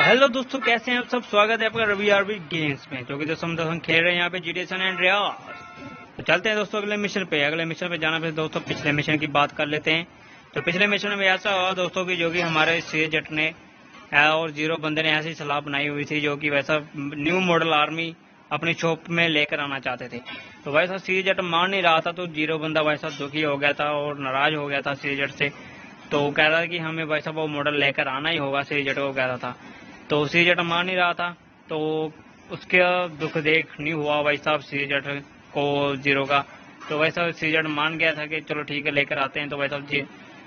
Hello दोस्तों, कैसे हैं आप सब। स्वागत है आपका रवि आरबी गेम्स में, जो कि दोस्तों हम खेल रहे हैं यहाँ पे GTA सैन एंड्रियास। तो चलते हैं दोस्तों अगले मिशन पे जाना पे दोस्तों पिछले मिशन की बात कर लेते हैं। तो पिछले मिशन में ऐसा हुआ दोस्तों की जो कि हमारे सीजट ने और जीरो बंदे ने ऐसी सलाह बनाई हुई थी जो कि वैसा न्यू मॉडल आर्मी अपनी शॉप में लेकर आना चाहते थे। तो वैसा सीजट मान नहीं रहा था, तो जीरो बंदा वैसा दुखी हो गया था और नाराज हो गया था सीजट से। तो कह रहा था कि हमें वैसा वो मॉडल लेकर आना ही होगा, सीजट को कह रहा था। तो सीजट मान नहीं रहा था, तो उसके दुख देख नहीं हुआ भाई साहब सीजट को जीरो का। तो वैसा सीजट मान गया था कि चलो ठीक है लेकर आते हैं। तो वैसा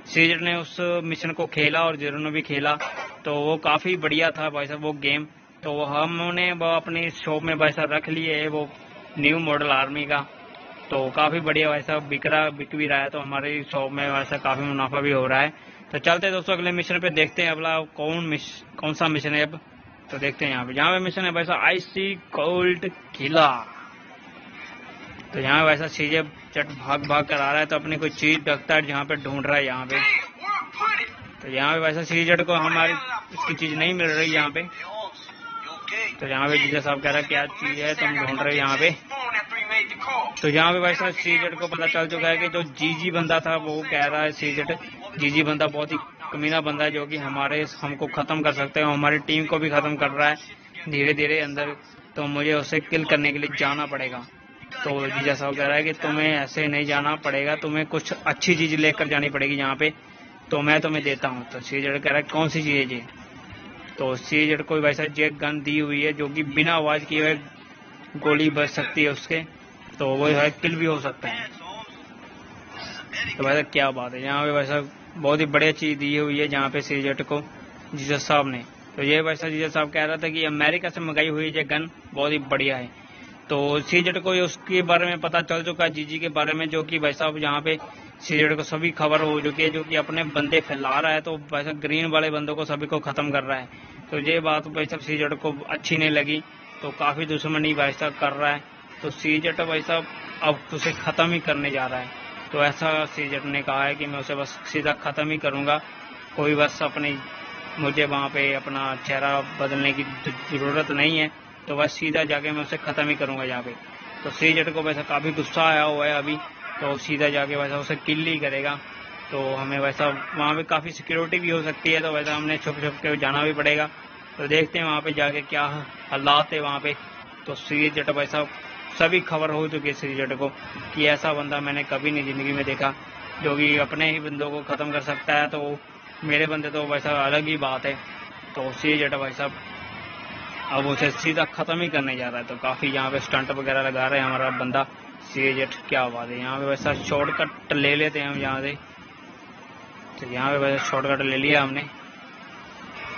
सीजट ने उस मिशन को खेला और जीरो ने भी खेला, तो वो काफ़ी बढ़िया था भाई साहब वो गेम। तो हमने वो अपनी शॉप में वैसा रख लिए है वो न्यू मॉडल आर्मी का। तो काफ़ी बढ़िया वैसा बिक भी रहा है, तो हमारी शॉप में वैसा काफ़ी मुनाफा भी हो रहा है। तो चलते हैं दोस्तों अगले मिशन पे, देखते हैं अगला कौन सा मिशन है अब। तो देखते हैं यहाँ पे मिशन है वैसा आईसी कोल्ड किला। तो यहाँ वैसा सीजे चट भाग कर आ रहा है, तो अपनी कोई चीज रखता है जहाँ पे ढूंढ रहा है यहाँ पे। तो यहाँ पे वैसा सीजेट को हमारी उसकी चीज नहीं मिल रही यहाँ पे। तो यहाँ पे जीजा साहब कह रहा है क्या चीज है तुम ढूंढ रहे हो यहाँ पे। तो यहाँ पे वैसा सीजेट को पता चल चुका है कि जो जीजी बंदा था वो कह रहा है सीजेट जीजी बंदा बहुत ही कमीना बंदा है जो कि हमको खत्म कर सकते हैं, हमारी टीम को भी खत्म कर रहा है धीरे धीरे अंदर। तो मुझे उसे किल करने के लिए जाना पड़ेगा। तो जीजा साहब कह रहा है कि तुम्हें ऐसे नहीं जाना पड़ेगा, तुम्हें कुछ अच्छी चीज लेकर जानी पड़ेगी यहाँ पे, तो मैं तुम्हें देता हूँ। तो सीजेट कह रहा है कौन सी चीज है जी। तो सीजेट को वैसा जेट गन दी हुई है जो कि बिना आवाज किए गोली बच सकती है उसके, तो वो है किल भी हो सकता है। तो वैसा क्या बात है, यहाँ पे वैसा बहुत ही बढ़िया चीज दी हुई है जहाँ पे सीजेट को जीसस साहब ने। तो ये वैसा जीसस साहब कह रहा था कि अमेरिका से मंगाई हुई ये गन बहुत ही बढ़िया है। तो सीजेट को उसके बारे में पता चल चुका है जीजी के बारे में, जो कि वैसा यहाँ पे सीजेट को सभी खबर हो चुकी है जो कि अपने बंदे फैला रहा है। तो वैसा ग्रीन वाले बंदों को सभी को खत्म कर रहा है। तो ये बात वैसा सीजेट को अच्छी नहीं लगी, तो काफी दुश्मनी वैसा कर रहा है। तो सीजेट वैसा अब उसे खत्म ही करने जा रहा है। तो ऐसा सीजेट ने कहा है कि मैं उसे बस सीधा खत्म ही करूंगा, कोई बस अपनी मुझे वहाँ पे अपना चेहरा बदलने की जरूरत नहीं है, तो बस सीधा जाके मैं उसे खत्म ही करूंगा यहाँ पे। तो सीजेट को वैसा काफी गुस्सा आया हुआ है अभी, तो सीधा जाके वैसा उसे किल ही करेगा। तो हमें वैसा वहाँ पे काफी सिक्योरिटी भी हो सकती है, तो वैसा हमने छुप के जाना भी पड़ेगा। तो देखते हैं वहाँ पे जाके क्या हालात है वहाँ पे। तो सीजेट वैसा सभी खबर हो चुकी है सीजेट को कि ऐसा बंदा मैंने कभी नहीं जिंदगी में देखा जो कि अपने ही बंदों को खत्म कर सकता है। तो मेरे बंदे तो वैसा अलग ही बात है। तो सीजेट वैसा अब उसे सीधा खत्म ही करने जा रहा है। तो काफी यहाँ पे स्टंट वगैरह लगा रहे हैं हमारा बंदा सीजेट, क्या बात है। यहाँ पे वैसा शॉर्टकट ले लेते हैं हम यहाँ से। तो यहाँ पे वैसा शॉर्टकट ले लिया हमने,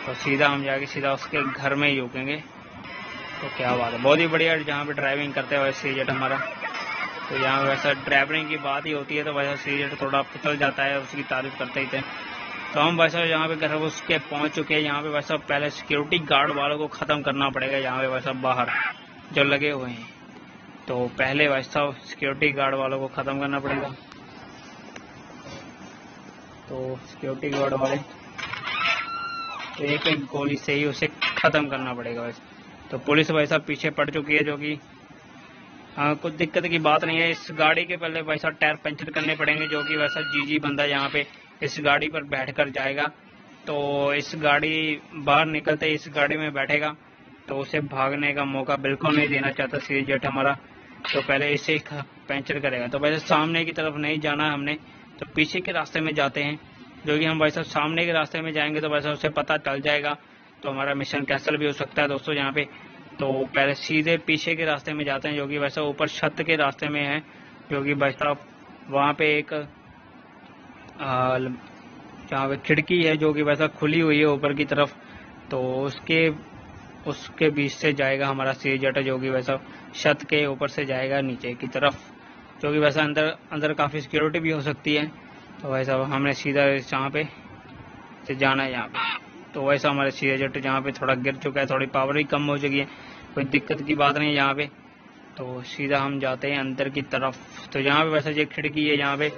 तो सीधा हम जाके सीधा उसके घर में ही रुकेंगे। तो क्या बात है, बहुत ही बढ़िया जहाँ पे ड्राइविंग करते हुए सीजेट हमारा। तो यहाँ वैसा ड्राइवरिंग की बात ही होती है, तो वैसा सीजेट थोड़ा फिसल जाता है उसकी तारीफ करते ही थे। तो हम वैसा यहाँ पे घर उसके पहुंच चुके हैं। यहाँ पे वैसा पहले सिक्योरिटी गार्ड वालों को खत्म करना पड़ेगा यहाँ पे वैसा बाहर जो लगे हुए हैं। तो पहले वैसा सिक्योरिटी गार्ड वालों को खत्म करना पड़ेगा। तो सिक्योरिटी गार्ड वाले तो एक एक गोली से ही उसे खत्म करना पड़ेगा वैसे। तो पुलिस वैसा पीछे पड़ चुकी है जो कि कुछ दिक्कत की बात नहीं है। इस गाड़ी के पहले वैसा टायर पंचर करने पड़ेंगे, जो कि वैसा जीजी बंदा यहाँ पे इस गाड़ी पर बैठकर जाएगा। तो इस गाड़ी बाहर निकलते इस गाड़ी में बैठेगा, तो उसे भागने का मौका बिल्कुल नहीं देना चाहता सीजेट हमारा। तो पहले इसे पंचर करेगा। तो वैसे सामने की तरफ नहीं जाना हमने, तो पीछे के रास्ते में जाते हैं, जो कि हम वैसा सामने के रास्ते में जाएंगे तो वैसा उसे पता चल जाएगा, तो हमारा मिशन कैंसिल भी हो सकता है दोस्तों यहाँ पे। तो पहले सीधे पीछे के रास्ते में जाते हैं, जो कि वैसा ऊपर छत के रास्ते में है, जो कि वैसा वहाँ पे एक जहाँ पे खिड़की है जो कि वैसा खुली हुई है ऊपर की तरफ। तो उसके बीच से जाएगा हमारा सीजेट, जो कि वैसा छत के ऊपर से जाएगा नीचे की तरफ, जो कि वैसा अंदर काफ़ी सिक्योरिटी भी हो सकती है। तो वैसा हमने सीधा जहाँ पे से जाना है यहाँ पे। तो वैसा हमारे सीजेट जहाँ पे थोड़ा गिर चुका है, थोड़ी पावर भी कम हो चुकी है, कोई दिक्कत की बात नहीं है यहाँ पे। तो सीधा हम जाते हैं अंदर की तरफ। तो यहाँ पे वैसा ये खिड़की है यहाँ पे,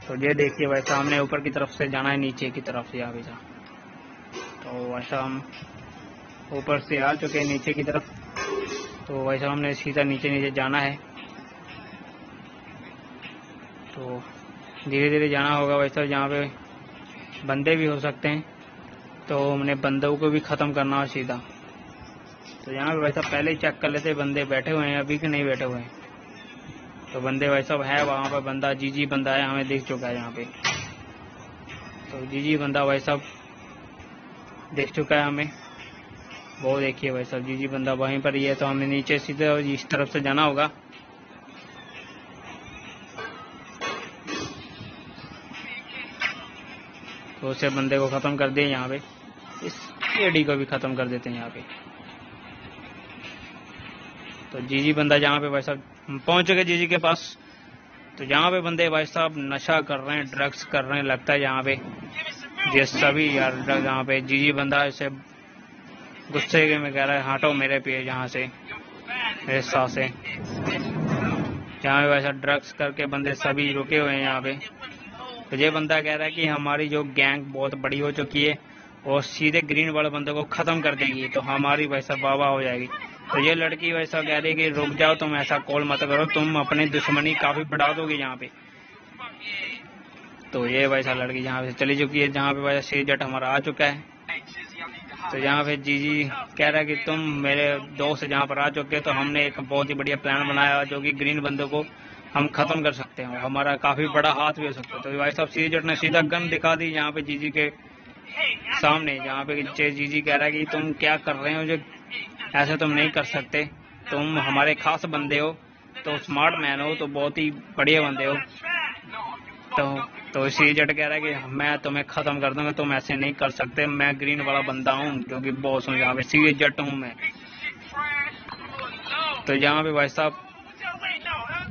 तो ये देखिए वैसा हमने ऊपर की तरफ से जाना है नीचे की तरफ यहाँ पे। तो वैसा हम ऊपर से आ चुके हैं नीचे की तरफ। तो वैसा हमने सीधा नीचे नीचे जाना है, तो धीरे धीरे जाना होगा। वैसा जहाँ पे बंदे भी हो सकते हैं तो हमने बंदों को भी ख़त्म करना हो सीधा। तो यहाँ पे वैसा पहले ही चेक कर लेते बंदे बैठे हुए हैं अभी कि नहीं बैठे हुए हैं। तो बंदे वैसा है, वहाँ पर बंदा जीजी बंदा है, हमें दिख चुका है यहाँ पे। तो जीजी बंदा वैसा देख चुका है हमें, वो देखिए वैसा जीजी बंदा वहीं पर ही है। तो हमें नीचे सीधे इस तरफ से जाना होगा। तो उसे बंदे को ख़त्म कर दिए यहाँ पे, इस एडी को भी ख़त्म कर देते हैं यहाँ पे। तो जीजी बंदा जहाँ पे भाई साहब हम पहुँच चुके जीजी के पास। तो जहाँ पे बंदे भाई साहब नशा कर रहे हैं, ड्रग्स कर रहे हैं लगता है यहाँ पे, ये सभी यार जहाँ पे जीजी बंदा ऐसे गुस्से में कह रहा है हटो मेरे पे यहाँ से, मेरे साथ से। जहाँ पे वैसा ड्रग्स करके बंदे सभी रुके हुए हैं यहाँ पे। तो ये बंदा कह रहा है कि हमारी जो गैंग बहुत बड़ी हो चुकी है और सीधे ग्रीन वाले बंदे को ख़त्म कर देगी, तो हमारी वैसा वाह हो जाएगी। तो ये लड़की वैसा कह रही है कि रुक जाओ, तुम ऐसा कॉल मत करो, तुम अपनी दुश्मनी काफ़ी बढ़ा दोगे यहाँ पे। तो ये वैसा लड़की यहाँ पे चली चुकी है, जहाँ पे वैसा शेर जट हमारा आ चुका है। तो यहाँ पे जीजी कह रहा है कि तुम मेरे दोस्त जहाँ पर आ चुके, तो हमने एक बहुत ही बढ़िया प्लान बनाया जो कि ग्रीन बंदों को हम ख़त्म कर सकते हैं, हमारा काफ़ी बड़ा हाथ भी हो सकता है। तो भाई साहब शेर जट ने सीधा गन दिखा दी यहाँ पे जीजी के सामने, जहाँ पे जीजी कह रहा है कि तुम क्या कर रहे हो, जो ऐसे तुम नहीं कर सकते, तुम हमारे खास बंदे हो, तो स्मार्ट मैन हो, तो बहुत ही बढ़िया बंदे हो। तो शेर जट कह रहा है कि मैं तुम्हें ख़त्म कर दूंगा, तुम ऐसे नहीं कर सकते, मैं ग्रीन वाला बंदा हूँ जो कि बॉस हूँ, यहाँ पे शेर जट हूँ मैं। तो यहाँ पे भाई साहब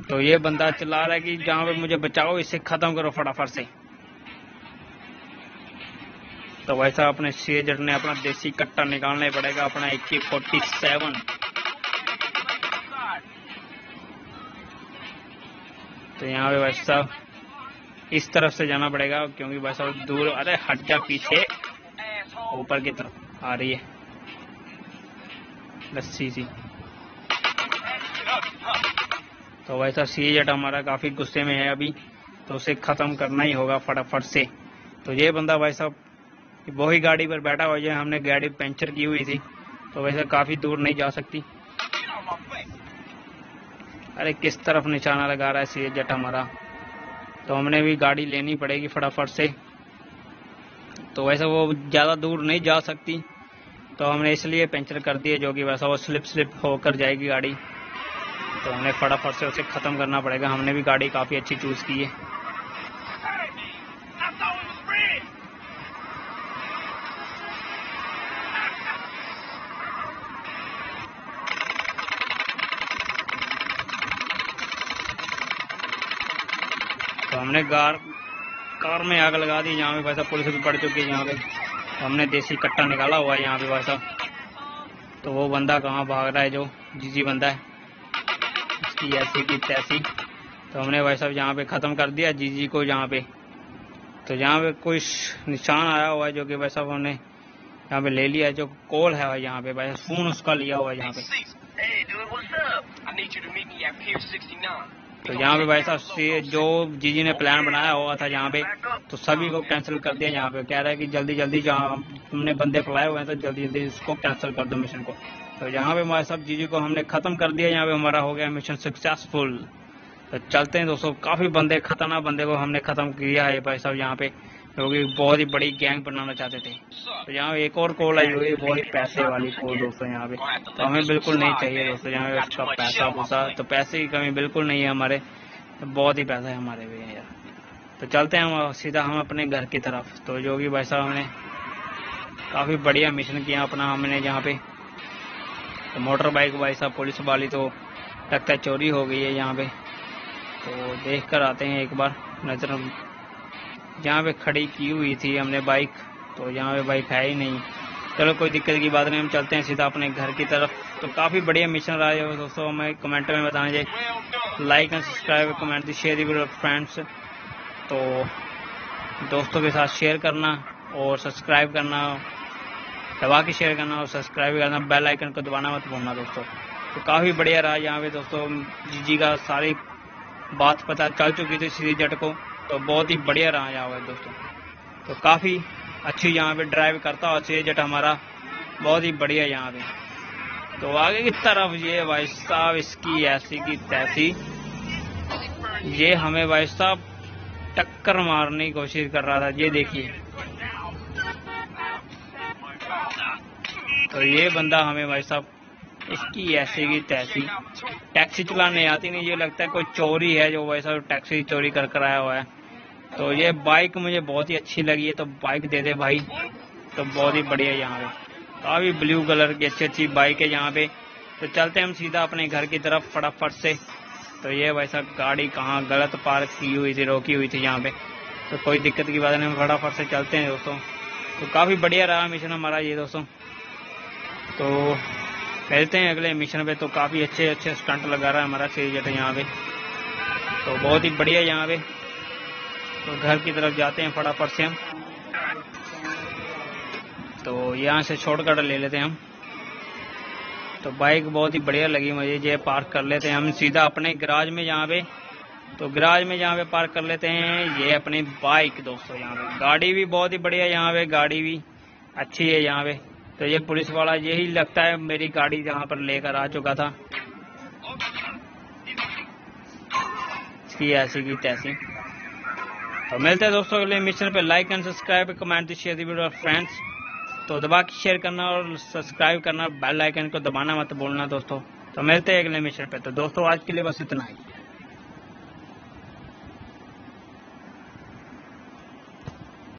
तो ये बंदा चिल्ला रहा है कि जहाँ पे मुझे बचाओ, इसे ख़त्म करो फटाफट से। तो वैसा अपने शेर जट ने अपना देसी कट्टा निकालना पड़ेगा, अपना AK-47। तो यहाँ पे वैसा इस तरफ से जाना पड़ेगा, क्योंकि वैसा दूर, अरे हट जा पीछे, ऊपर की तरफ आ रही है लस्सी सी। तो वैसा शेर जट हमारा काफ़ी गुस्से में है अभी, तो उसे ख़त्म करना ही होगा फटाफट से। तो ये बंदा भाई साहब वही गाड़ी पर बैठा हुआ है, हमने गाड़ी पंचर की हुई थी, तो वैसे काफ़ी दूर नहीं जा सकती। अरे किस तरफ निशाना लगा रहा है शेर जट हमारा, तो हमने भी गाड़ी लेनी पड़ेगी फटाफट से। तो वैसे वो ज़्यादा दूर नहीं जा सकती, तो हमने इसलिए पंचर कर दिए, जो कि वैसा वो स्लिप होकर जाएगी गाड़ी। तो हमें फटाफट से उसे ख़त्म करना पड़ेगा। हमने भी गाड़ी काफ़ी अच्छी चूज़ की है। तो हमने कार में आग लगा दी, यहाँ पे वैसा पुलिस भी पड़ चुकी है यहाँ पे। तो हमने देसी कट्टा निकाला हुआ है यहाँ पे वैसा। तो वो बंदा कहाँ भाग रहा है, जो जीजी बंदा है, इसकी ऐसी की तैसी। तो हमने वैसा यहाँ पे ख़त्म कर दिया जीजी को यहाँ पे। तो यहाँ पे कोई निशान आया हुआ है, जो कि वैसा हमने यहाँ पे ले लिया है, जो कॉल है यहाँ पे वैसा फ़ोन उसका लिया हुआ है यहाँ पे। तो यहाँ पे वैसा जो जीजी ने प्लान बनाया हुआ था यहाँ पे, तो सभी को कैंसिल कर दिया। यहाँ पे कह रहा है कि जल्दी जल्दी जहाँ हमने बंदे फैलाए हुए हैं, तो जल्दी जल्दी इसको कैंसिल कर दो मिशन को। तो यहाँ पे हमारे सब जीजी को हमने ख़त्म कर दिया। यहाँ पे हमारा हो गया मिशन सक्सेसफुल। तो चलते हैं दोस्तों, काफ़ी बंदे, खतरनाक बंदे को हमने ख़त्म किया है भाई साहब यहाँ पे, क्योंकि बहुत ही बड़ी गैंग बनाना चाहते थे। तो यहाँ एक और कॉल आई हुई है, बहुत ही पैसे वाली कॉल दोस्तों यहाँ पे। तो हमें बिल्कुल नहीं चाहिए दोस्तों यहाँ पे उसका पैसा वैसा, तो पैसे की कमी बिल्कुल नहीं है हमारे, तो बहुत ही पैसा है हमारे भी यार। तो चलते हैं हम सीधा हम अपने घर की तरफ। तो जो कि भाई साहब हमने काफ़ी बढ़िया मिशन किया अपना हमने यहाँ पे। तो मोटर बाइक भाई साहब पुलिस वाली तो लगता है चोरी हो गई है यहाँ पे। तो देख कर आते हैं एक बार नजर, जहाँ पे खड़ी की हुई थी हमने बाइक, तो यहाँ पे बाइक है ही नहीं। चलो कोई दिक्कत की बात नहीं, हम चलते हैं सीधा अपने घर की तरफ। तो काफ़ी बढ़िया मिशन रहा है दोस्तों, हमें कमेंट में बताना चाहिए। Like and subscribe, comment share the friends. तो दोस्तों के साथ शेयर करना और सब्सक्राइब करना दबा के शेयर करना और सब्सक्राइब करना, बेल आइकन को दबाना मत भूलना दोस्तों। तो काफ़ी बढ़िया रहा यहाँ पे दोस्तों, जीजी का सारी बात पता चल चुकी थी श्री जट को, तो बहुत ही बढ़िया रहा यहाँ पे दोस्तों। तो काफ़ी अच्छी यहाँ पे ड्राइव करता और श्री जट हमारा बहुत ही बढ़िया यहाँ पे। तो आगे की तरफ ये भाई साहब इसकी ऐसी की तैसी, ये हमें भाई साहब टक्कर मारने की कोशिश कर रहा था, ये देखिए। तो ये बंदा हमें भाई साहब इसकी ऐसी की तैसी, टैक्सी चलाने आती नहीं, ये लगता है कोई चोरी है जो भाई साहब टैक्सी चोरी कर आया हुआ है। तो ये बाइक मुझे बहुत ही अच्छी लगी है, तो बाइक दे दे भाई। तो बहुत ही बढ़िया यहाँ पे काफ़ी ब्लू कलर की अच्छी बाइक है यहाँ पे। तो चलते हैं हम सीधा अपने घर की तरफ फटाफट से। तो ये भाई साहब गाड़ी कहाँ गलत पार्क की हुई थी, रोकी हुई थी यहाँ पे, तो कोई दिक्कत की बात नहीं, फटाफट से चलते हैं दोस्तों। तो काफ़ी बढ़िया रहा मिशन हमारा ये दोस्तों। तो मिलते हैं अगले मिशन पे। तो काफ़ी अच्छे स्टंट लगा रहा है हमारा श्री जट यहाँ पे, तो बहुत ही बढ़िया यहाँ पे। तो घर की तरफ जाते हैं फटाफट से हम। तो यहाँ से शॉर्टकट ले लेते हैं हम। तो बाइक बहुत ही बढ़िया लगी मुझे, ये पार्क कर लेते हैं हम सीधा अपने गराज में यहाँ पे। तो गराज में यहाँ पे पार्क कर लेते हैं ये अपनी बाइक दोस्तों। यहाँ पे गाड़ी भी बहुत ही बढ़िया, यहाँ पे गाड़ी भी अच्छी है यहाँ पे। तो ये पुलिस वाला यही लगता है मेरी गाड़ी जहाँ पर लेकर आ चुका था, इसकी ऐसी की तैसी। तो मिलते हैं दोस्तों अगले मिशन पे। Like and subscribe, comment share the video friends. तो दबा के शेयर करना और सब्सक्राइब करना, बेल आइकन को दबाना मत भूलना दोस्तों। तो मिलते हैं अगले मिशन पे। तो दोस्तों आज के लिए बस इतना ही।